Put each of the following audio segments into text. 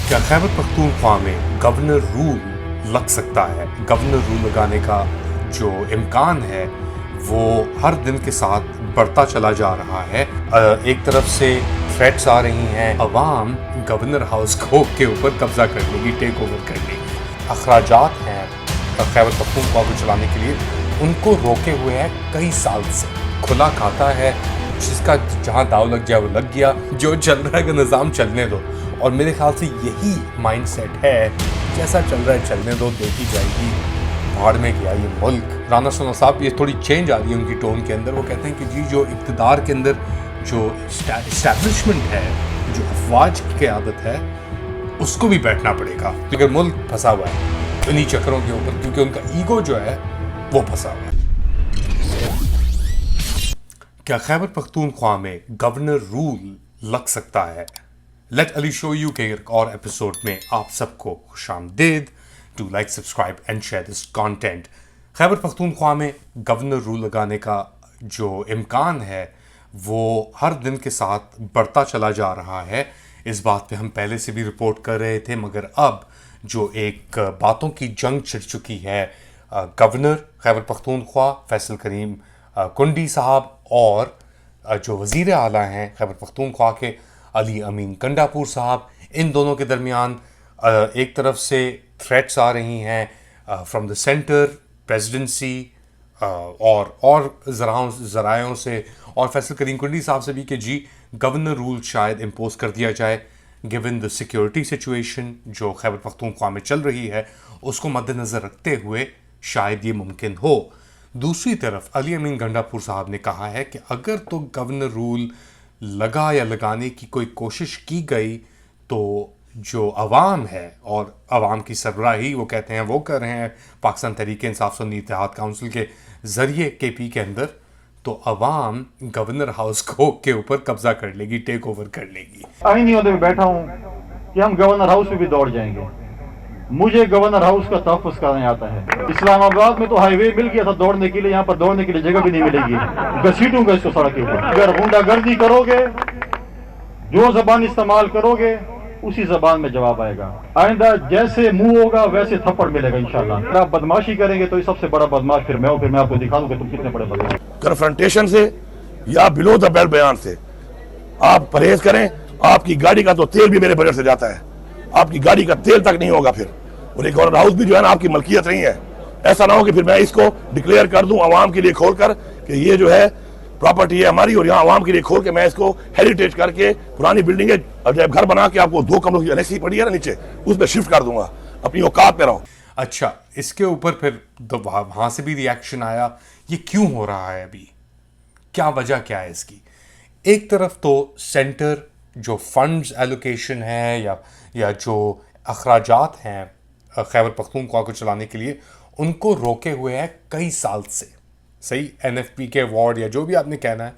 क्या खैबर पख्तूनख्वा में governor rule लग सकता है? गवर्नर रूल लगाने का जो इम्कान है वो हर दिन के साथ बढ़ता चला जा रहा है। एक तरफ से थ्रेट्स आ रही हैं, अवाम गवर्नर हाउस के ऊपर कब्जा करने की, टेक ओवर करने की। अखराजात हैं खैबर पख्तूनख्वा को चलाने के लिए, उनको रोके हुए हैं कई साल से। खुला खाता है, जिसका जहाँ दाव लग जाए वो लग गया, जो चल रहा है का निज़ाम चलने दो। और मेरे ख्याल से यही माइंडसेट है, जैसा चल रहा है चलने दो, देखी जाएगी, भाड़ में गया ये मुल्क। राना सना साहब, ये थोड़ी चेंज आ रही है उनकी टोन के अंदर। वो कहते हैं कि जी जो इक़्तिदार के अंदर जो इस्टेब्लिशमेंट है, जो अफवाज की क़यादत है, उसको भी बैठना पड़ेगा, क्योंकि मुल्क फंसा हुआ है इन्हीं चक्करों के ऊपर, क्योंकि उनका ईगो जो है वो फंसा हुआ है। क्या खैबर पख्तूनख्वा में गवर्नर रूल लग सकता है? लेट अली शो यू के एक और एपिसोड में आप सबको खुशामदीद। Do like, subscribe and share this content. Khyber Pakhtunkhwa में गवर्नर रूल लगाने का जो इम्कान है वो हर दिन के साथ बढ़ता चला जा रहा है। इस बात पे हम पहले से भी रिपोर्ट कर रहे थे, मगर अब जो एक बातों की जंग छिड़ चुकी है, गवर्नर खैबर पख्तूनख्वा फैसल करीम कुंडी साहब और जो वज़ीर आला हैं खैबर पख्तूनख्वा के अली अमीन कंडापुर साहब, इन दोनों के दरमियान एक तरफ से थ्रेट्स आ रही हैं फ्रॉम द सेंटर, प्रेसिडेंसी और ज़रायों से, और फैसल करीम कुंडी साहब से भी कि जी गवर्नर रूल शायद इम्पोज कर दिया जाए, गिवन द सिक्योरिटी सिचुएशन जो खैबर पख्तूनख्वा में चल रही है, उसको मद्देनज़र रखते हुए शायद ये मुमकिन हो। दूसरी तरफ अली अमीन गंडापुर साहब ने कहा है कि अगर तो गवर्नर रूल लगा या लगाने की कोई कोशिश की गई तो जो अवाम है और अवाम की सरबराही वो कहते हैं वो कर रहे हैं पाकिस्तान तहरीक-ए-इंसाफ सुन्नी इत्तेहाद काउंसिल के ज़रिए केपी के अंदर, तो अवाम गवर्नर हाउस के ऊपर कब्जा कर लेगी, टेक ओवर कर लेगी। आईनी ओहदे में बैठा हूँ कि हम गवर्नर हाउस में भी दौड़ जाएंगे। मुझे गवर्नर हाउस का तहफ़्फ़ुज़ करने आता है। इस्लामाबाद में तो हाईवे मिल गया था दौड़ने के लिए, यहाँ पर दौड़ने के लिए जगह भी नहीं मिलेगी। घसीटूंगा इसको सड़क के ऊपर। अगर गुंडागर्दी करोगे, जो जबान इस्तेमाल करोगे, उसी जबान में जवाब आएगा। आइंदा जैसे मुंह होगा वैसे थप्पड़ मिलेगा इंशाल्लाह। अगर आप बदमाशी करेंगे तो सबसे बड़ा बदमाश फिर मैं हूँ, फिर मैं आपको दिखा दूंगा तुम कितने बड़े बदमाश। कन्फ्रंटेशन से या बिलो द बेल्ट बयान से आप परहेज करें। आपकी गाड़ी का तो तेल भी मेरे बजट से जाता है, आपकी गाड़ी का तेल तक नहीं होगा फिर। और एक गवर्नर हाउस भी जो है ना आपकी मलकियत नहीं है। ऐसा ना हो कि फिर मैं इसको डिक्लेयर कर दूं आवाम के लिए खोल कर कि ये जो है प्रॉपर्टी है हमारी, और यहाँ आवाम के लिए खोल के मैं इसको हेरिटेज करके पुरानी बिल्डिंग है, जब घर बना के आपको 2 कमरों की एनेक्सी पड़ी है ना नीचे, उसमें शिफ्ट कर दूंगा। अपनी औकात पे रहो। अच्छा, इसके ऊपर फिर तो वहाँ से भी रिएक्शन आया, ये क्यों हो रहा है अभी, क्या वजह क्या है इसकी? एक तरफ तो सेंटर जो फंड्स एलोकेशन है या जो अखराजात हैं खैबर पख्तूनख्वा को चलाने के लिए, उनको रोके हुए हैं कई साल से। सही, एनएफपी के अवार्ड या जो भी आपने कहना है,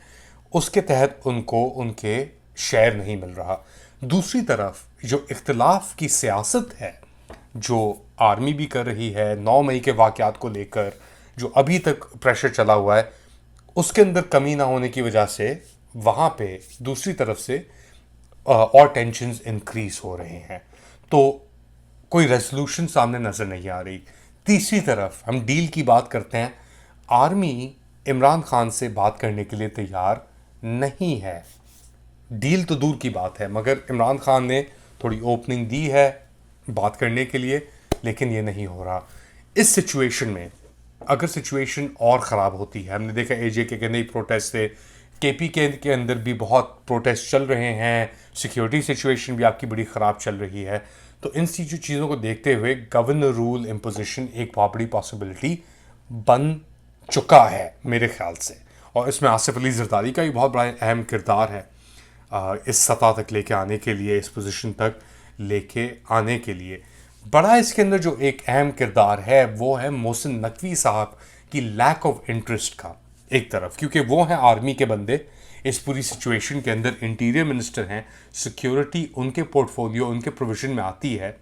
उसके तहत उनको उनके शेयर नहीं मिल रहा। दूसरी तरफ जो इख्तिलाफ की सियासत है जो आर्मी भी कर रही है 9 मई के वाक़यात को लेकर, जो अभी तक प्रेशर चला हुआ है, उसके अंदर कमी ना होने की वजह से वहाँ पे दूसरी तरफ से और टेंशन्स इंक्रीज हो रहे हैं, तो कोई रेजोल्यूशन सामने नज़र नहीं आ रही। तीसरी तरफ हम डील की बात करते हैं, आर्मी इमरान खान से बात करने के लिए तैयार नहीं है। डील तो दूर की बात है, मगर इमरान खान ने थोड़ी ओपनिंग दी है बात करने के लिए, लेकिन ये नहीं हो रहा। इस सिचुएशन में अगर सिचुएशन और ख़राब होती है, हमने देखा एजे के नई प्रोटेस्ट थे, केपी के अंदर भी बहुत प्रोटेस्ट चल रहे हैं, सिक्योरिटी सिचुएशन भी आपकी बड़ी ख़राब चल रही है, तो इन चीज़ों को देखते हुए गवर्नर रूल इम्पोजिशन एक बहुत बड़ी पॉसिबिलिटी बन चुका है मेरे ख्याल से। और इसमें आसिफ अली जरदारी का भी बहुत बड़ा अहम किरदार है इस सतह तक लेके आने के लिए, इस पोजीशन तक लेके आने के लिए। बड़ा इसके अंदर जो एक अहम किरदार है वो है मोहसिन नकवी साहब की लैक ऑफ इंटरेस्ट का एक तरफ, क्योंकि वो हैं आर्मी के बंदे, इस पूरी सिचुएशन के अंदर इंटीरियर मिनिस्टर हैं, सिक्योरिटी उनके पोर्टफोलियो, उनके प्रोविज़न में आती है।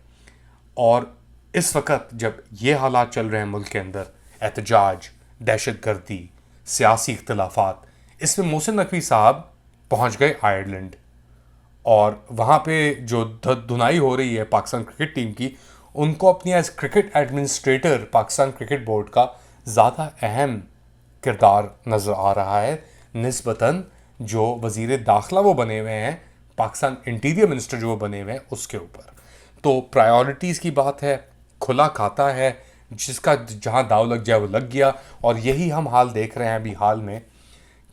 और इस वक्त जब ये हालात चल रहे हैं मुल्क के अंदर, एहतजाज, दहशत गर्दी, सियासी इख्तलाफात, इसमें मोहसिन नकवी साहब पहुँच गए आयरलैंड और वहाँ पे जो धुनाई हो रही है पाकिस्तान क्रिकेट टीम की, उनको अपनी as cricket administrator Pakistan cricket board का ज़्यादा अहम किरदार नज़र आ रहा है निस्बतन जो वज़ीर दाखिला वो बने हुए हैं, पाकिस्तान इंटीरियर मिनिस्टर जो वो बने हुए हैं उसके ऊपर। तो प्रायोरिटीज़ की बात है, खुला खाता है, जिसका जहाँ दाव लग जाए वो लग गया। और यही हम हाल देख रहे हैं अभी हाल में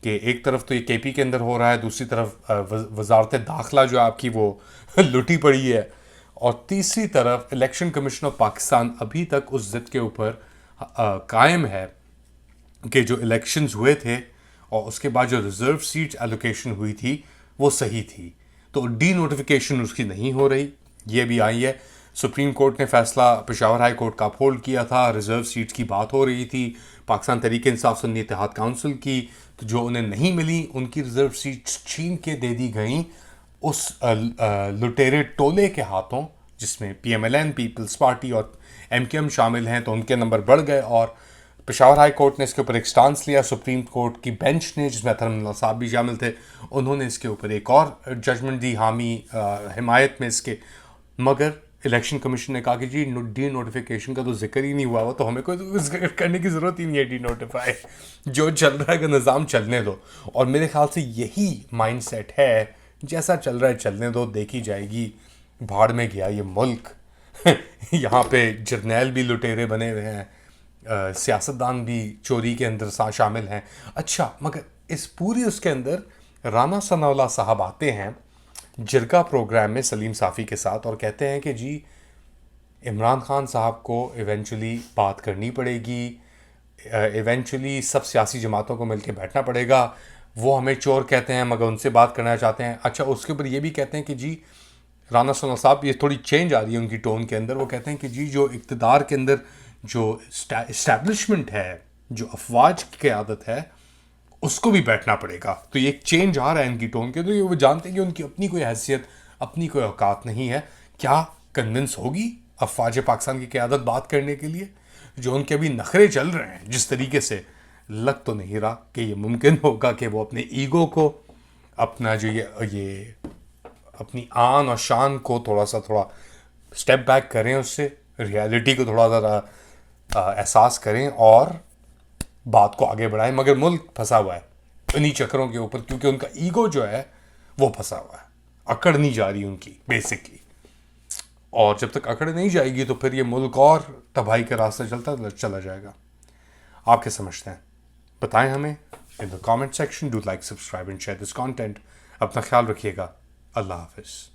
कि एक तरफ तो ये केपी के अंदर हो रहा है, दूसरी तरफ वजारत दाखिला जो आपकी वो लुटी पड़ी है, और तीसरी तरफ इलेक्शन कमीशन ऑफ पाकिस्तान अभी तक उस ज़िद के ऊपर कायम है कि जो इलेक्शंस हुए थे और उसके बाद जो रिज़र्व सीट एलोकेशन हुई थी वो सही थी। तो डी नोटिफिकेशन उसकी नहीं हो रही, ये भी आई है। सुप्रीम कोर्ट ने फैसला पेशावर हाई कोर्ट का अपहोल्ड किया था, रिज़र्व सीट्स की बात हो रही थी, पाकिस्तान तहरीक इंसाफ सुन्नी इत्तेहाद काउंसिल की, तो जो उन्हें नहीं मिली उनकी रिज़र्व सीट्स छीन के दे दी गई उस लुटेरे टोले के हाथों, जिसमें PMLN पीपल्स पार्टी और MKM शामिल हैं। तो उनके नंबर बढ़ गए और पेशावर हाई कोर्ट ने इसके ऊपर एक स्टांस लिया। सुप्रीम कोर्ट की बेंच ने, जिसमें अतहर साहब भी शामिल थे, उन्होंने इसके ऊपर एक और जजमेंट दी हामी हिमायत में इसके। मगर इलेक्शन कमीशन ने कहा कि जी डी नोटिफिकेशन का तो जिक्र ही नहीं हुआ हुआ, तो हमें कोई तो जिक्र करने की ज़रूरत ही नहीं है। डी नोटिफाई जो चल रहा है का निज़ाम चलने दो। और मेरे ख्याल से यही माइंड सेट है, जैसा चल रहा है चलने दो, देखी जाएगी। भाड़ में गया ये मुल्क यहाँ पे जर्नैल भी लुटेरे बने हुए हैं, सियासतदान भी चोरी के अंदर शामिल हैं। अच्छा, मगर इस पूरी उसके अंदर राना सनाउल्लाह साहब आते हैं जिरगा प्रोग्राम में सलीम साफ़ी के साथ और कहते हैं कि जी इमरान खान साहब को इवेंचुअली बात करनी पड़ेगी, इवेंचुअली सब सियासी जमातों को मिलकर बैठना पड़ेगा। वो हमें चोर कहते हैं मगर उनसे बात करना चाहते हैं। अच्छा, उसके ऊपर ये भी कहते हैं कि जी राना सनाउल्लाह साहब, ये थोड़ी चेंज आ रही है उनकी टोन के अंदर, वो कहते हैं कि जी जो इक़्तिदार के अंदर जो इस्टेब्लिशमेंट है, जो अफवाज की क़यादत है, उसको भी बैठना पड़ेगा। तो ये एक चेंज आ रहा है इनकी टोन के अंदर। वो जानते हैं कि उनकी अपनी कोई हैसियत, अपनी कोई औकात नहीं है। क्या कन्विंस होगी अफवाज पाकिस्तान की क़यादत बात करने के लिए? जो उनके अभी नखरे चल रहे हैं जिस तरीके से, लग तो नहीं रहा कि ये मुमकिन होगा कि वो अपने ईगो को, अपना जो ये अपनी आन और शान को थोड़ा स्टेप बैक करें, उससे रियलिटी को थोड़ा ज़रा एहसास करें और बात को आगे बढ़ाएं। मगर मुल्क फंसा हुआ है इन्हीं चक्करों के ऊपर, क्योंकि उनका ईगो जो है वो फंसा हुआ है, अकड़ नहीं जा रही उनकी बेसिकली। और जब तक अकड़ नहीं जाएगी तो फिर ये मुल्क और तबाही के रास्ते चला जाएगा। आप क्या समझते हैं? बताएं हमें in the comment section. Do like, subscribe and share this content. अपना ख्याल रखिएगा। अल्लाह हाफिज़।